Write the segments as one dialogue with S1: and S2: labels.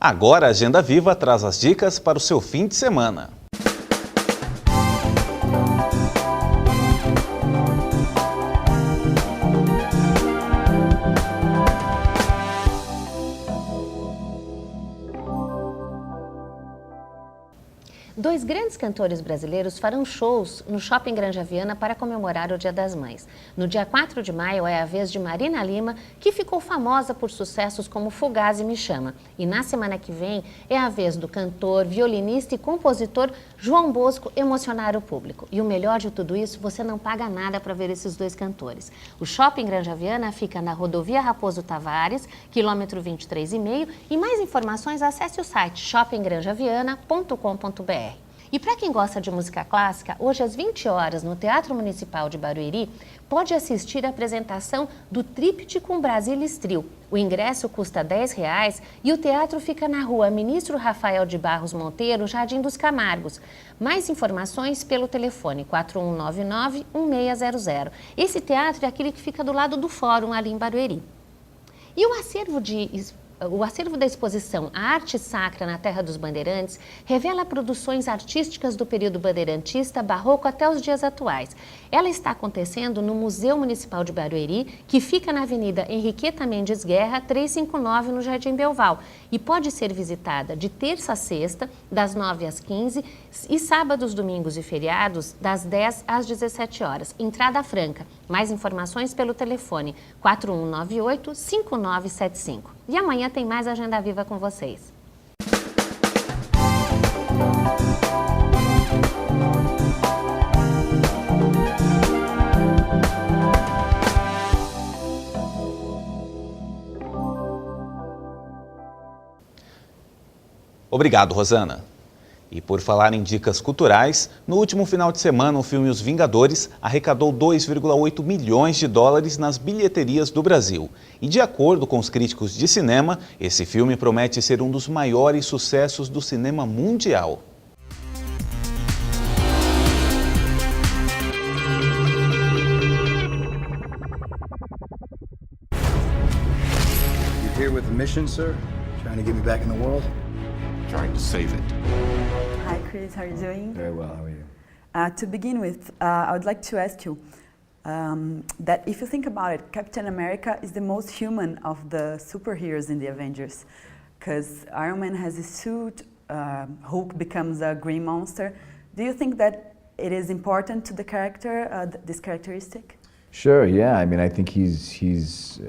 S1: Agora a Agenda Viva traz as dicas para o seu fim de semana.
S2: Dois grandes cantores brasileiros farão shows no Shopping Granja Viana para comemorar o Dia das Mães. No dia 4 de maio é a vez de Marina Lima, que ficou famosa por sucessos como Fugaz e Me Chama. E na semana que vem é a vez do cantor, violinista e compositor João Bosco emocionar o público. E o melhor de tudo isso, você não paga nada para ver esses dois cantores. O Shopping Granja Viana fica na rodovia Raposo Tavares, quilômetro 23,5, e mais informações acesse o site shoppinggranjaviana.com.br. E para quem gosta de música clássica, hoje às 20 horas no Teatro Municipal de Barueri, pode assistir a apresentação do Tríptico Brasilis Trio. O ingresso custa R$10 e o teatro fica na rua Ministro Rafael de Barros Monteiro, Jardim dos Camargos. Mais informações pelo telefone 4199-1600. Esse teatro é aquele que fica do lado do Fórum, ali em Barueri. E o acervo da exposição A Arte Sacra na Terra dos Bandeirantes revela produções artísticas do período bandeirantista barroco até os dias atuais. Ela está acontecendo no Museu Municipal de Barueri, que fica na Avenida Henriqueta Mendes Guerra, 359, no Jardim Belval, e pode ser visitada de terça a sexta, das 9 às 15, e sábados, domingos e feriados, das 10 às 17 horas. Entrada franca. Mais informações pelo telefone 4198-5975. E amanhã tem mais Agenda Viva com vocês.
S1: Obrigado, Rosana. E por falar em dicas culturais, no último final de semana o filme Os Vingadores arrecadou 2,8 milhões de dólares nas bilheterias do Brasil. E de acordo com os críticos de cinema, esse filme promete ser um dos maiores sucessos do cinema mundial.
S3: You're here with a mission, sir? Trying to get me back in the world?
S4: Trying to save it.
S5: Hi Chris, how are you doing?
S3: Very well, how are you?
S5: To begin with, I would like to ask you that if you think about it, Captain America is the most human of the superheroes in the Avengers, because Iron Man has a suit, Hulk becomes a green monster. Do you think that it is important to the character, this characteristic?
S6: Sure, yeah. I mean, I think he's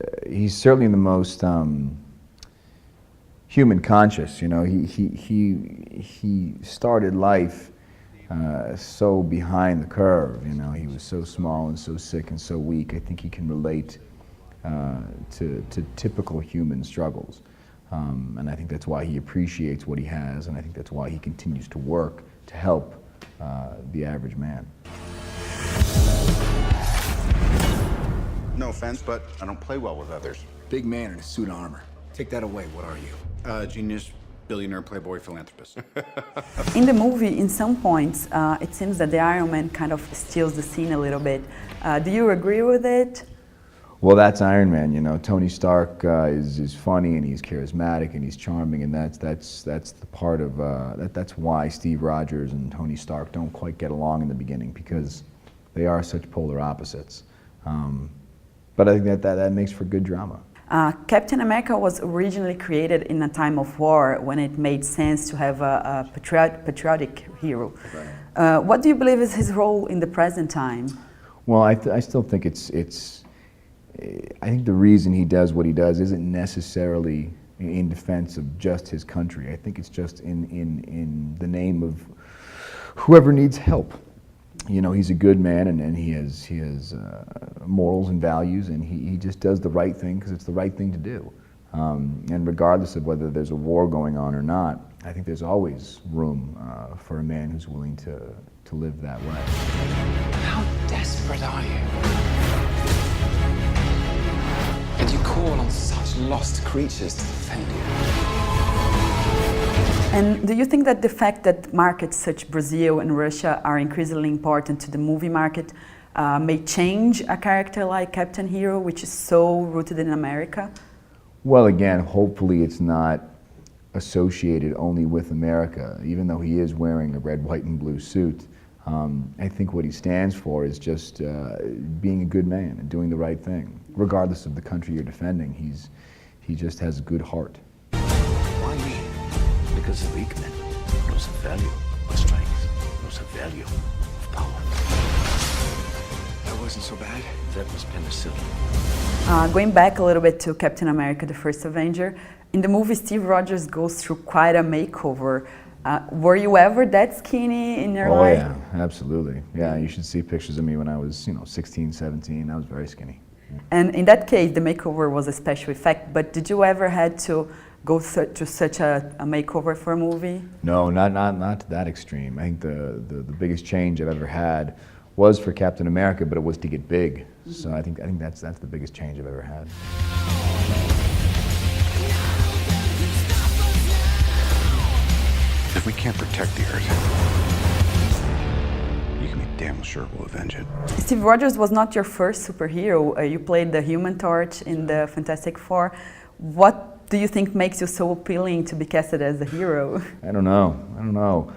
S6: certainly the most human conscious. You know, he started life so behind the curve. You know, he was so small and so sick and so weak. I think he can relate to typical human struggles, and I think that's why he appreciates what he has, and I think that's why he continues to work to help the average man.
S4: No offense, but I don't play well with others.
S3: Big man in a suit of armor. Take that away, what are you?
S4: Genius, billionaire, playboy, philanthropist.
S5: In the movie, in some points, it seems that the Iron Man kind of steals the scene a little bit. Do you agree with it?
S6: Well, that's Iron Man. You know, Tony Stark is funny and he's charismatic and he's charming, and that's the part of that's why Steve Rogers and Tony Stark don't quite get along in the beginning, because they are such polar opposites. But I think that makes for good drama.
S5: Captain America was originally created in a time of war, when it made sense to have a patriotic hero. Right. What do you believe is his role in the present time?
S6: Well, I still think I think the reason he does what he does isn't necessarily in defense of just his country. I think it's just in the name of whoever needs help. You know, he's a good man, and he has morals and values, and he just does the right thing because it's the right thing to do. And regardless of whether there's a war going on or not, I think there's always room for a man who's willing to live that way.
S7: How desperate are you? And you call on such lost creatures to defend you.
S5: And do you think that the fact that markets such as Brazil and Russia are increasingly important to the movie market may change a character like Captain Hero, which is so rooted in America?
S6: Well, again, hopefully it's not associated only with America, even though he is wearing a red, white, and blue suit. I think what he stands for is just being a good man and doing the right thing. Regardless of the country you're defending, he just has a good heart.
S8: Why me? Because the weak man knows the value of strength, knows the value of power.
S3: That wasn't so bad.
S8: That was penicillin.
S5: Going back a little bit to Captain America, the First Avenger, in the movie Steve Rogers goes through quite a makeover. Were you ever that skinny in your life?
S6: Oh yeah, absolutely. Yeah, you should see pictures of me when I was, 16, 17. I was very skinny.
S5: And in that case, the makeover was a special effect, but did you ever had to go through such a makeover for a movie?
S6: No, not to that extreme. I think the biggest change I've ever had was for Captain America, but it was to get big. So I think that's the biggest change I've ever had.
S4: If we can't protect the Earth, you can be damn sure we'll avenge it.
S5: Steve Rogers was not your first superhero. You played the Human Torch in the Fantastic Four. What do you think makes you so appealing to be casted as a hero?
S6: I don't know.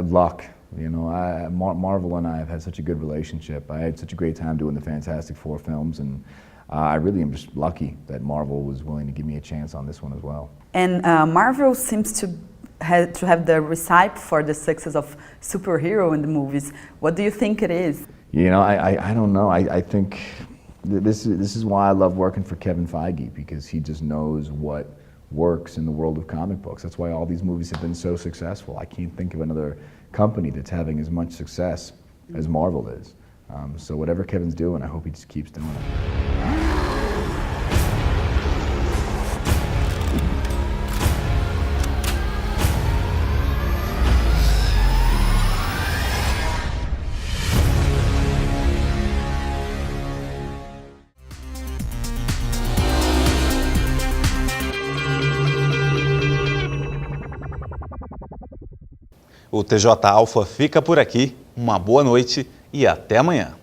S6: Luck. Marvel and I have had such a good relationship. I had such a great time doing the Fantastic Four films, and I really am just lucky that Marvel was willing to give me a chance on this one as well.
S5: And Marvel seems to have the recipe for the success of superhero in the movies. What do you think it is?
S6: I don't know. I think this is why I love working for Kevin Feige, because he just knows what works in the world of comic books. That's why all these movies have been so successful. I can't think of another company that's having as much success as Marvel is. So whatever Kevin's doing, I hope he just keeps doing it.
S1: O TJ Alfa fica por aqui. Uma boa noite e até amanhã.